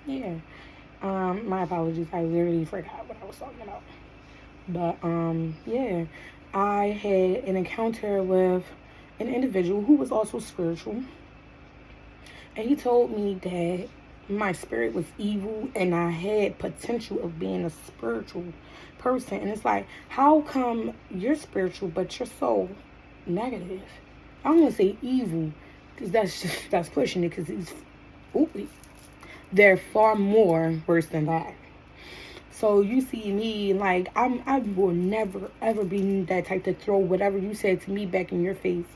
Yeah. My apologies. I literally forgot what I was talking about. But yeah, I had an encounter with an individual who was also spiritual, and he told me that my spirit was evil and I had potential of being a spiritual person. And it's like, how come you're spiritual but you're so negative? I don't want to say evil because that's pushing it, because he's, ooh, they're far more worse than that. So you see me, like, I will never ever be that type to throw whatever you said to me back in your face.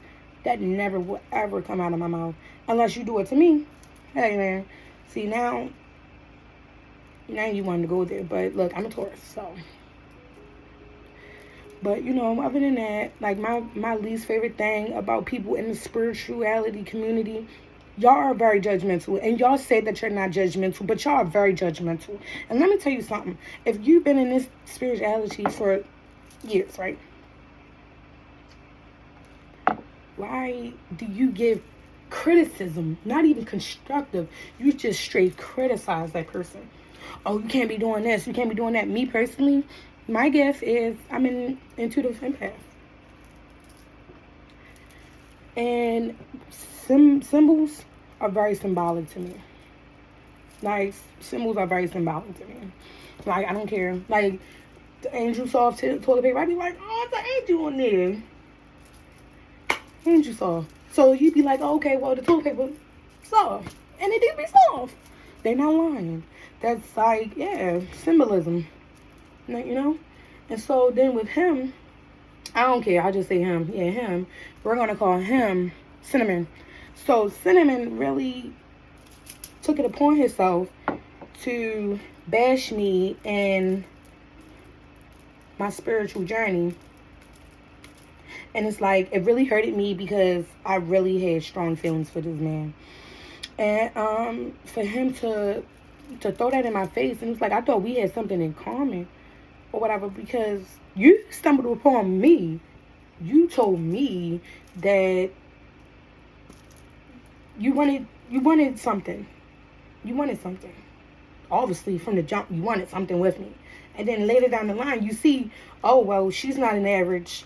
That never will ever come out of my mouth unless you do it to me. Hey man, see now you want to go there, but look, I'm a Taurus, so. But other than that, like my least favorite thing about people in the spirituality community, y'all are very judgmental, and y'all say that you're not judgmental, but y'all are very judgmental. And let me tell you something: if you've been in this spirituality for years, right? Why do you give criticism, not even constructive? You just straight criticize that person. Oh, you can't be doing this, you can't be doing that. Me personally, my gift is I'm in intuitive empath. And symbols are very symbolic to me. Like, symbols are very symbolic to me. Like, I don't care. Like, the angel soft toilet paper, I'd be like, oh, it's an angel on there. Angel soft. So you'd be like, oh, okay, well, the toilet paper soft. And it did be soft. They're not lying. That's like, yeah, symbolism. And so then with him, I don't care. I just say him. Yeah, him. We're going to call him Cinnamon. So Cinnamon really took it upon himself to bash me in my spiritual journey. And it's like, it really hurted me because I really had strong feelings for this man. And for him to throw that in my face, and it's like, I thought we had something in common or whatever, because you stumbled upon me. You told me that you wanted something. You wanted something. Obviously, from the jump, you wanted something with me. And then later down the line, you see, oh, well, she's not an average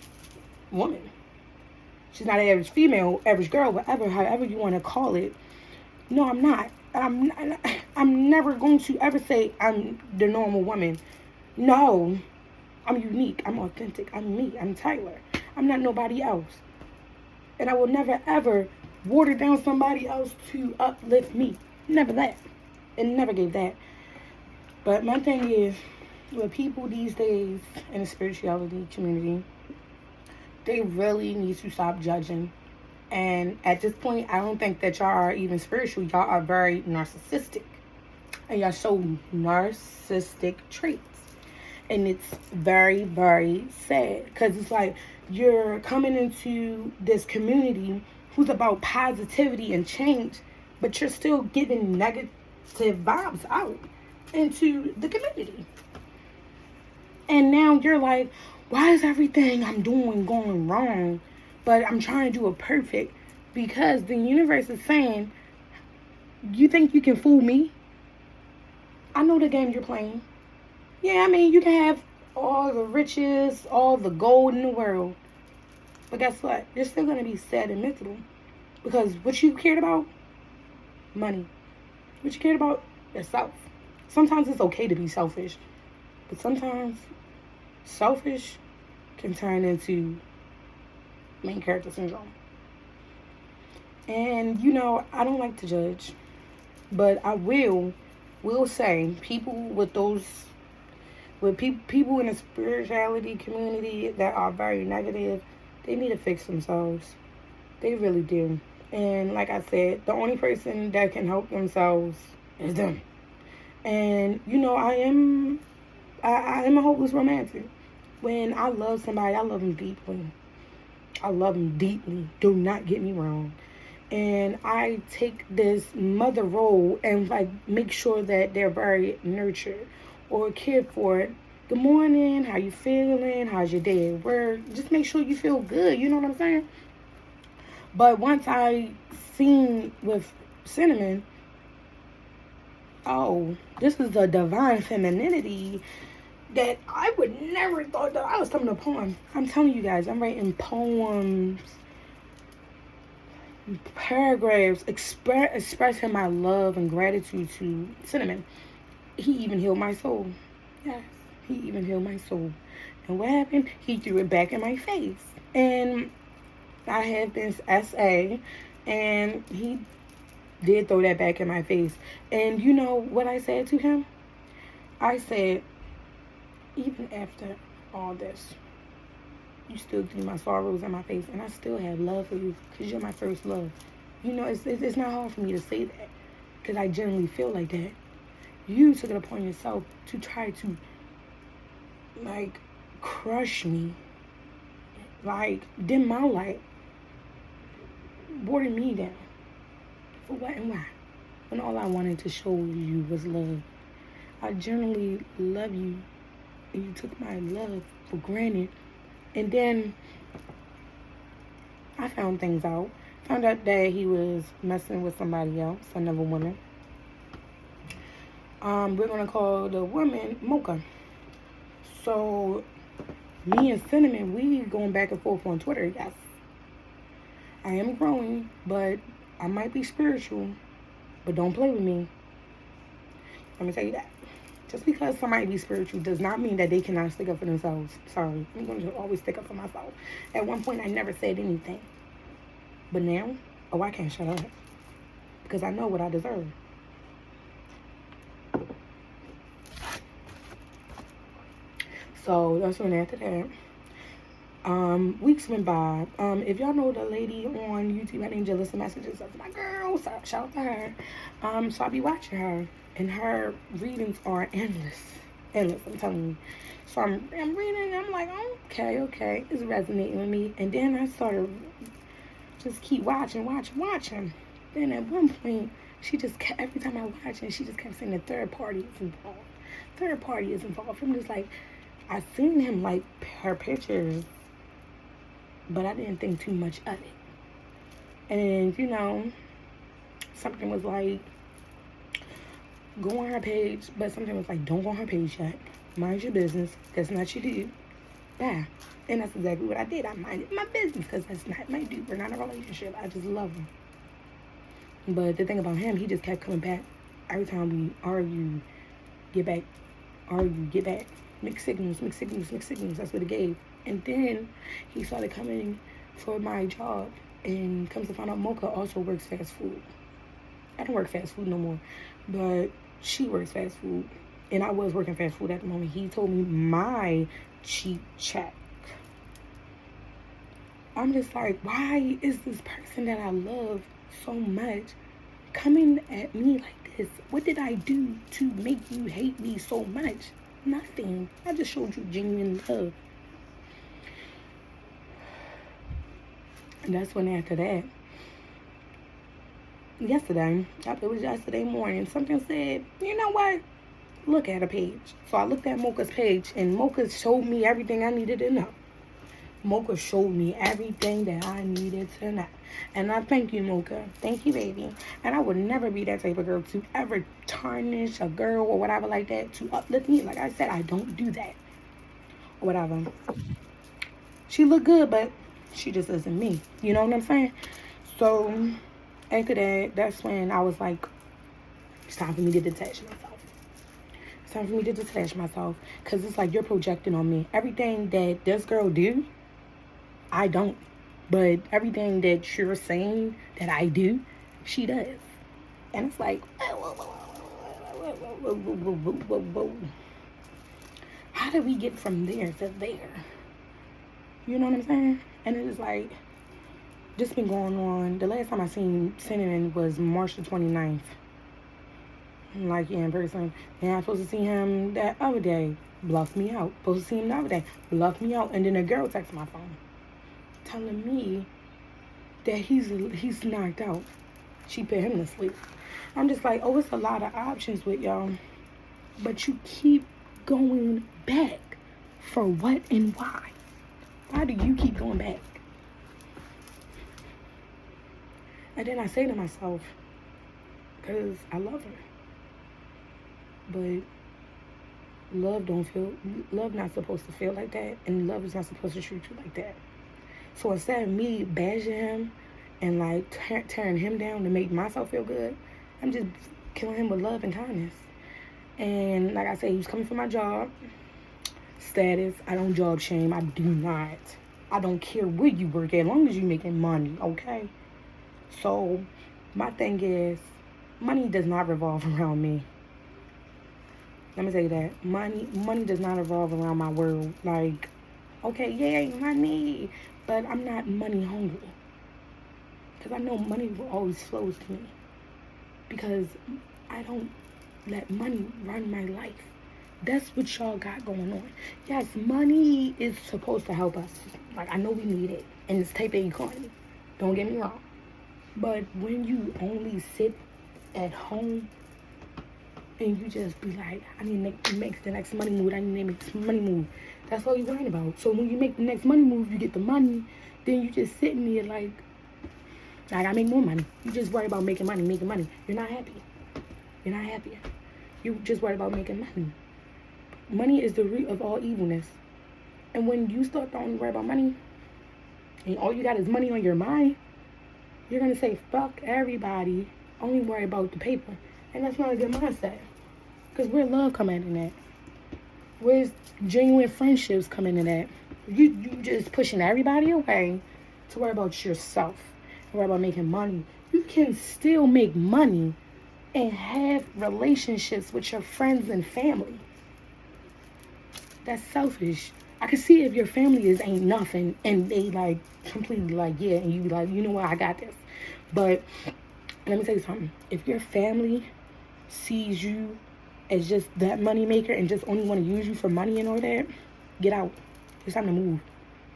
woman. She's not an average female, average girl, whatever, however you want to call it. No, I'm not. I'm never going to ever say I'm the normal woman. No, I'm unique. I'm authentic. I'm me. I'm Tyler. I'm not nobody else. And I will never, ever water down somebody else to uplift me. Never that. And never gave that. But my thing is, with people these days in the spirituality community, they really need to stop judging. And at this point, I don't think that y'all are even spiritual. Y'all are very narcissistic. And y'all show narcissistic traits. And it's very, very sad. Because it's like, you're coming into this community who's about positivity and change, but you're still giving negative vibes out into the community. And now you're like, why is everything I'm doing going wrong? But I'm trying to do it perfect, because the universe is saying, you think you can fool me? I know the game you're playing. Yeah, I mean, you can have all the riches, all the gold in the world. But guess what? You're still going to be sad and miserable. Because what you cared about? Money. What you cared about? Yourself. Sometimes it's okay to be selfish. But sometimes selfish can turn into main character syndrome. And I don't like to judge, but I will say people with people in the spirituality community that are very negative, they need to fix themselves. They really do. And like I said, the only person that can help themselves is them. And I am a hopeless romantic. When I love somebody, I love them deeply. I love them deeply. Do not get me wrong. And I take this mother role and make sure that they're very nurtured or cared for. Good morning, how you feeling? How's your day at work? Just make sure you feel good. You know what I'm saying? But once I seen with Cinnamon, oh, this is a divine femininity that I would never thought that I was coming to a poem. I'm telling you guys, I'm writing poems, paragraphs, expressing my love and gratitude to Cinnamon. He even healed my soul. Yes, he even healed my soul. And what happened? He threw it back in my face. And I have this SA, and he did throw that back in my face. And you know what I said to him? I said, even after all this, you still threw my sorrows in my face, and I still have love for you because you're my first love. You know, it's not hard for me to say that because I genuinely feel like that. You took it upon yourself to try to, like, crush me, like, dim my light, water me down. For what and why? When all I wanted to show you was love. I genuinely love you, and you took my love for granted. And then I found things out. Found out that he was messing with somebody else, another woman. We're gonna call the woman Mocha. So me and Cinnamon, we going back and forth on Twitter. Yes, I am growing, but I might be spiritual, but don't play with me. Let me tell you that. Just because somebody be spiritual does not mean that they cannot stick up for themselves. Sorry, I'm going to always stick up for myself. At one point, I never said anything. But now, oh, I can't shut up. Because I know what I deserve. So, that's when after that. Weeks went by. If y'all know the lady on YouTube, her name Jalissa Messages, that's my girl. So shout out to her. So I be watching her, and her readings are endless. I'm telling you. So I'm reading, and I'm like, okay, it's resonating with me. And then I started just keep watching. Then at one point, she just kept, every time I watch it, she just kept saying the third party is involved. Third party is involved. I'm just like, I seen him like her pictures, but I didn't think too much of it. And, you know, something was like, go on her page, but something was like, don't go on her page yet. Mind your business. That's not your dude. Bye. And that's exactly what I did. I minded my business because that's not my dude. We're not in a relationship. I just love him. But the thing about him, he just kept coming back. Every time we argue, get back. Mixed signals. That's what it gave. And then he started coming for my job. And comes to find out, Mocha also works fast food. I don't work fast food no more. But she works fast food. And I was working fast food at the moment. He told me my cheap check. I'm just like, why is this person that I love so much coming at me like this? What did I do to make you hate me so much? Nothing. I just showed you genuine love. And that's when after that, it was yesterday morning, something said, you know what? Look at her page. So I looked at Mocha's page, and Mocha showed me everything I needed to know. Mocha showed me everything that I needed to know. And I thank you, Mocha. Thank you, baby. And I would never be that type of girl to ever tarnish a girl or whatever like that to uplift me. Like I said, I don't do that. Or whatever. She looked good, but she just isn't me. You know what I'm saying? So after that, that's when I was like, it's time for me to detach myself. It's time for me to detach myself. Because it's like you're projecting on me. Everything that this girl do, I don't. But everything that you're saying that I do, she does. And it's like, whoa. How did we get from there to there? You know what I'm saying? And it was like, just been going on. The last time I seen Cinnamon was March the 29th. Like, yeah, in person. And I was supposed to see him that other day. Bluffed me out. Supposed to see him the other day. Bluffed me out. And then a girl texted my phone, telling me that he's knocked out. She put him to sleep. I'm just like, oh, it's a lot of options with y'all. But you keep going back. For what and why? Why do you keep going back? And then I say to myself, because I love her. But love not supposed to feel like that, and love is not supposed to treat you like that. So instead of me bashing him and like tearing him down to make myself feel good, I'm just killing him with love and kindness. And like I said, he was coming for my job status. I don't job shame. I do not. I don't care where you work as long as you're making money, okay? So my thing is, money does not revolve around me. Let me tell you that. Money does not revolve around my world. Like, okay, yay, money. But I'm not money hungry. Because I know money will always flows to me. Because I don't let money run my life. That's what y'all got going on. Yes, money is supposed to help us. Like, I know we need it in this type of economy. Don't get me wrong. But when you only sit at home and you just be like, I need to make the next money move. I need to make this money move. That's all you're worrying about. So when you make the next money move, you get the money. Then you just sitting there like I gotta make more money. You just worry about making money. You're not happy. You just worry about making money. Money is the root of all evilness. And when you start to only worry about money, and all you got is money on your mind, you're gonna say, fuck everybody. Only worry about the paper. And that's not a good mindset. Because where love come in that? Where's genuine friendships come into that? You just pushing everybody away to worry about yourself. To worry about making money. You can still make money and have relationships with your friends and family. That's selfish. I can see if your family ain't nothing and they like completely like, yeah, and you be like, you know what, I got this. But let me tell you something. If your family sees you as just that money maker and just only want to use you for money and all that, get out. It's time to move.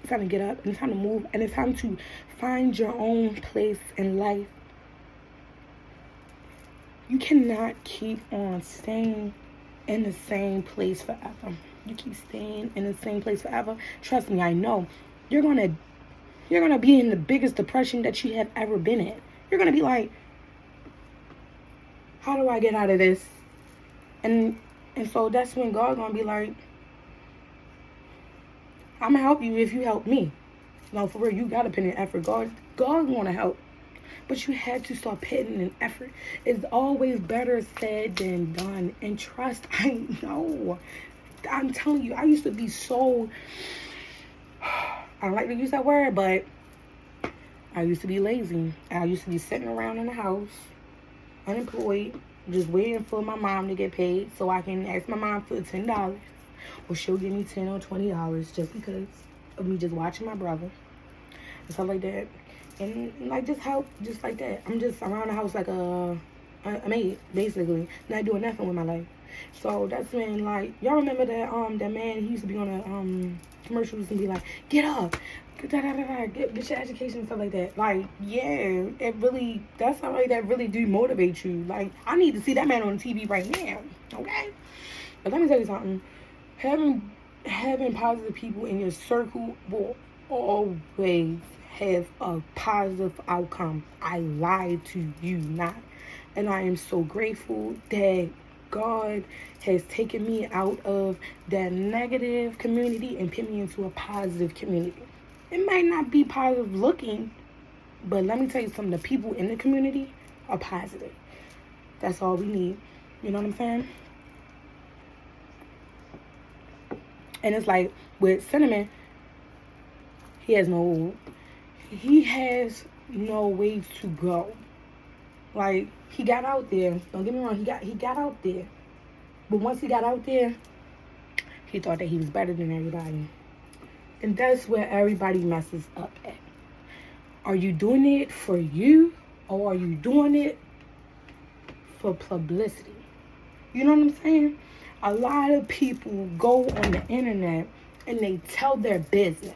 It's time to get up. And it's time to move. And it's time to find your own place in life. You cannot keep on staying in the same place forever. You keep staying in the same place forever. Trust me, I know. You're gonna be in the biggest depression that you have ever been in. You're gonna be like, how do I get out of this? And so that's when God's gonna be like, I'm gonna help you if you help me. No, for real, you gotta put in effort. God's gonna help. But you had to start putting in effort. It's always better said than done. And trust, I know. I'm telling you, I used to be so, I don't like to use that word, but I used to be lazy. I used to be sitting around in the house, unemployed, just waiting for my mom to get paid so I can ask my mom for $10. Or she'll give me $10 or $20 just because of me just watching my brother. And stuff like that. And like just help, just like that. I'm just around the house like a maid, basically. Not doing nothing with my life. So that's when, like, y'all remember that man, he used to be on the commercials and be like, get up, get your education and stuff like that. Like, yeah, it really, that's something that really do motivate you. Like, I need to see that man on TV right now, okay? But let me tell you something. Having positive people in your circle will always have a positive outcome. I lied to you not. And I am so grateful that God has taken me out of that negative community and put me into a positive community. It might not be positive looking, but let me tell you something, the people in the community are positive. That's all we need. You know what I'm saying? And it's like with Cinnamon, he has no way to go. Like, he got out there. Don't get me wrong, he got out there. But once he got out there, he thought that he was better than everybody. And that's where everybody messes up at. Are you doing it for you, or are you doing it for publicity? You know what I'm saying? A lot of people go on the internet and they tell their business.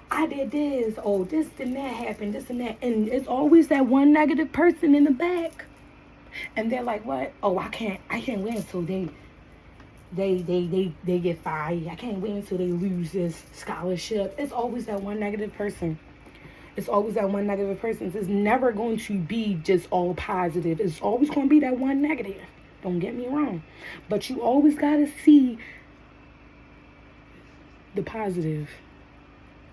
I did this, oh, this and that happened, this and that. And it's always that one negative person in the back. And they're like, what? Oh, I can't wait until they get fired. I can't wait until they lose this scholarship. It's always that one negative person. It's always that one negative person. It's never going to be just all positive. It's always going to be that one negative. Don't get me wrong. But you always got to see the positive.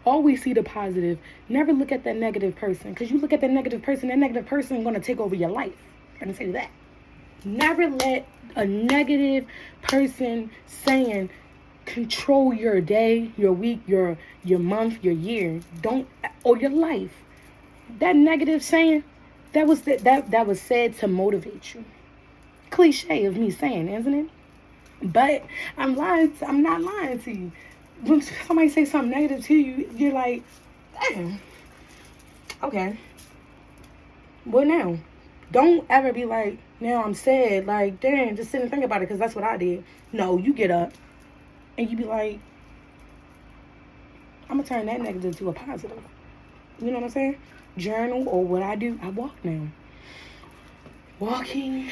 Always see the positive. Never look at that negative person. Because you look at that negative person is going to take over your life. Let me tell you that. Never let a negative person saying control your day, your week, your month, your year. Don't, or your life. That negative saying, that was said to motivate you. Cliche of me saying, isn't it? But I'm not lying to you. When somebody say something negative to you, you're like, damn, okay. Well, now, don't ever be like, now I'm sad. Like, damn, just sit and think about it because that's what I did. No, you get up and you be like, I'm going to turn that negative to a positive. You know what I'm saying? Journal, or what I do, I walk now. Walking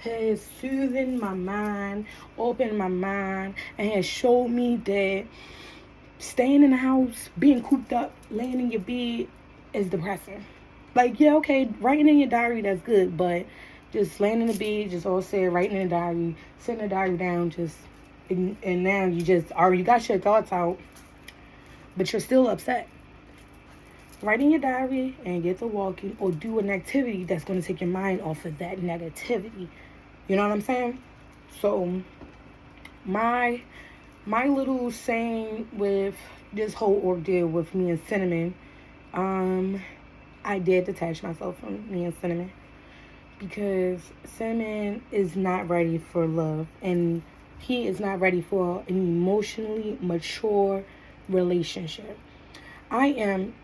has soothed my mind, opened my mind, and has showed me that staying in the house, being cooped up, laying in your bed is depressing. Like, yeah, okay, writing in your diary, that's good, but just laying in the bed, just all said, writing in the diary, sitting the diary down, and now you just already got your thoughts out, but you're still upset. Write in your diary and get to walking, or do an activity that's going to take your mind off of that negativity. You know what I'm saying? So, my little saying with this whole ordeal with me and Cinnamon, I did detach myself from me and Cinnamon because Cinnamon is not ready for love, and he is not ready for an emotionally mature relationship. I am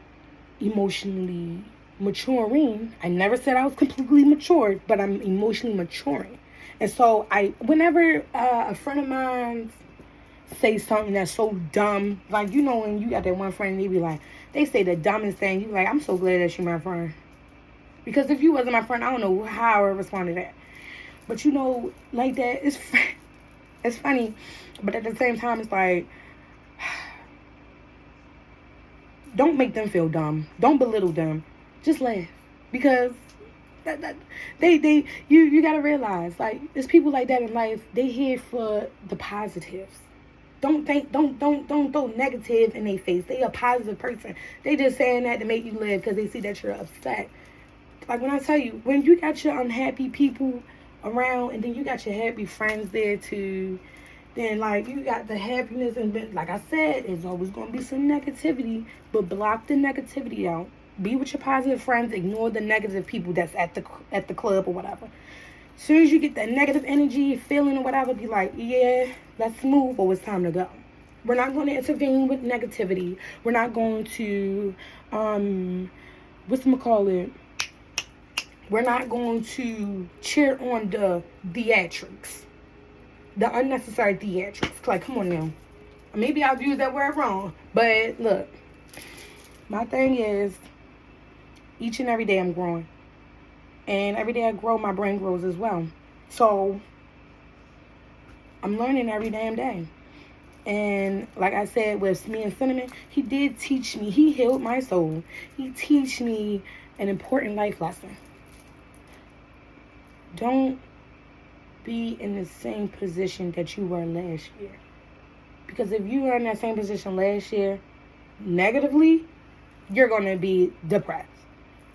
emotionally maturing. I never said I was completely mature, but I'm emotionally maturing. And so whenever a friend of mine say something that's so dumb, like, you know, when you got that one friend, they say the dumbest thing, you be like, I'm so glad that you're my friend. Because if you wasn't my friend, I don't know how I would respond to that. But you know, like that, it's funny, but at the same time, it's like, don't make them feel dumb. Don't belittle them. Just laugh. Because you gotta realize, like, there's people like that in life. They here for the positives. Don't throw negative in their face. They a positive person. They just saying that to make you laugh because they see that you're upset. Like, when I tell you, when you got your unhappy people around, and then you got your happy friends there too, then, like, you got the happiness, and like I said, there's always going to be some negativity, but block the negativity out. Be with your positive friends. Ignore the negative people that's at the club or whatever. As soon as you get that negative energy, feeling or whatever, be like, yeah, let's move, or it's time to go. We're not going to intervene with negativity. We're not going to, we're not going to cheer on the theatrics. The unnecessary theatrics. Like, come on now. Maybe I've used that word wrong. But look, my thing is, each and every day I'm growing. And every day I grow, my brain grows as well. So, I'm learning every damn day. And like I said, with me and Cinnamon, he did teach me. He healed my soul. He teach me an important life lesson. Don't be in the same position that you were last year. Because if you were in that same position last year, negatively, you're going to be depressed.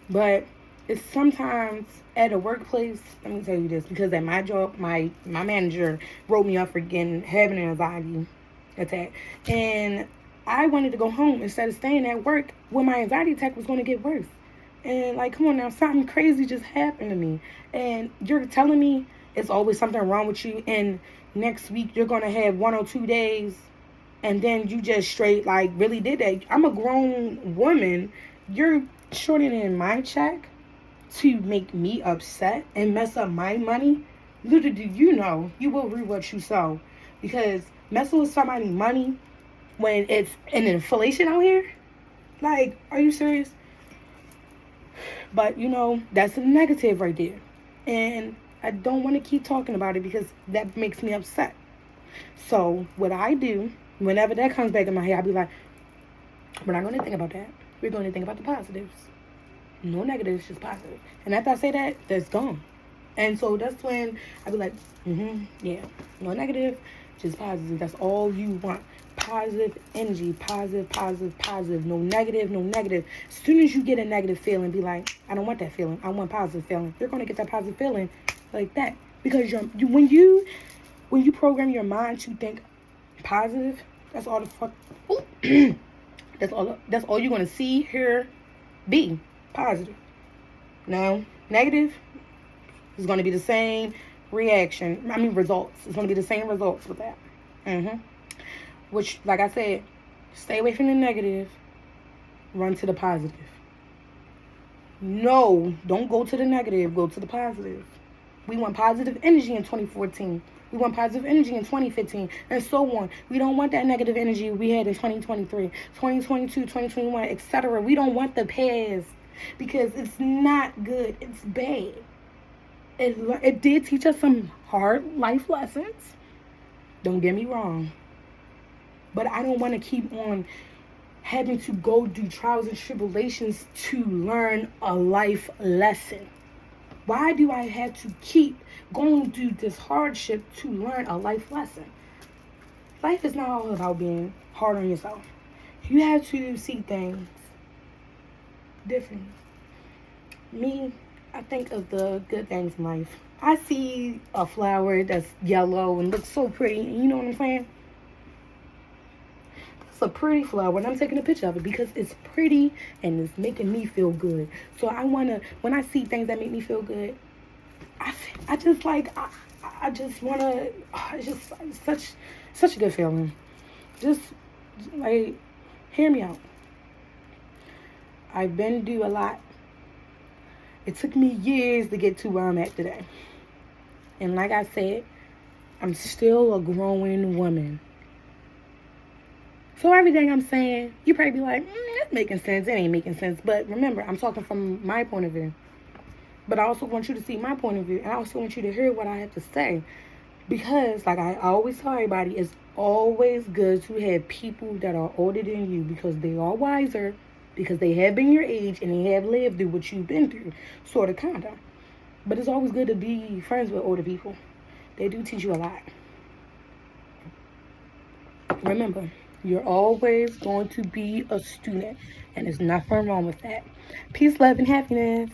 But it's sometimes at a workplace, let me tell you this, because at my job, my manager wrote me up for having an anxiety attack. And I wanted to go home instead of staying at work when my anxiety attack was going to get worse. And, like, come on now, something crazy just happened to me. And you're telling me it's always something wrong with you, and next week you're going to have 1 or 2 days, and then you just straight, like, really did that. I'm a grown woman. You're shorting in my check to make me upset and mess up my money? Little do you know, you will reap what you sow. Because messing with somebody's money when it's an inflation out here, like, are you serious? But, you know, that's a negative right there. And I don't want to keep talking about it because that makes me upset. So what I do, whenever that comes back in my head, I'll be like, we're not going to think about that. We're going to think about the positives. No negatives, just positive. And after I say that, that's gone. And so that's when I be like, yeah, no negative, just positive. That's all you want. Positive energy, positive, positive, positive. No negative, no negative. As soon as you get a negative feeling, be like, I don't want that feeling. I want positive feeling. You're gonna get that positive feeling like that because when you program your mind to think positive, that's all the fuck. That's all you're gonna see, hear, be positive. No negative is gonna be the same reaction. I mean results. It's gonna be the same results with that. Which, like I said, stay away from the negative. Run to the positive. No, don't go to the negative. Go to the positive. We want positive energy in 2014. We want positive energy in 2015, and so on. We don't want that negative energy we had in 2023, 2022, 2021, etc. We don't want the past because it's not good. It's bad. It did teach us some hard life lessons. Don't get me wrong. But I don't want to keep on having to go through trials and tribulations to learn a life lesson. Why do I have to keep going through this hardship to learn a life lesson? Life is not all about being hard on yourself. You have to see things differently. Me, I think of the good things in life. I see a flower that's yellow and looks so pretty, and you know what I'm saying? It's a pretty flower, and I'm taking a picture of it because it's pretty and it's making me feel good. So when I see things that make me feel good, I just want to, it's just such a good feeling. Just like, hear me out. I've been through a lot. It took me years to get to where I'm at today. And like I said, I'm still a growing woman. So everything I'm saying, you probably be like, it's making sense. It ain't making sense. But remember, I'm talking from my point of view. But I also want you to see my point of view. And I also want you to hear what I have to say. Because, like I always tell everybody, it's always good to have people that are older than you. Because they are wiser. Because they have been your age and they have lived through what you've been through. Sort of, kind of. But it's always good to be friends with older people. They do teach you a lot. Remember, you're always going to be a student, and there's nothing wrong with that. Peace, love, and happiness.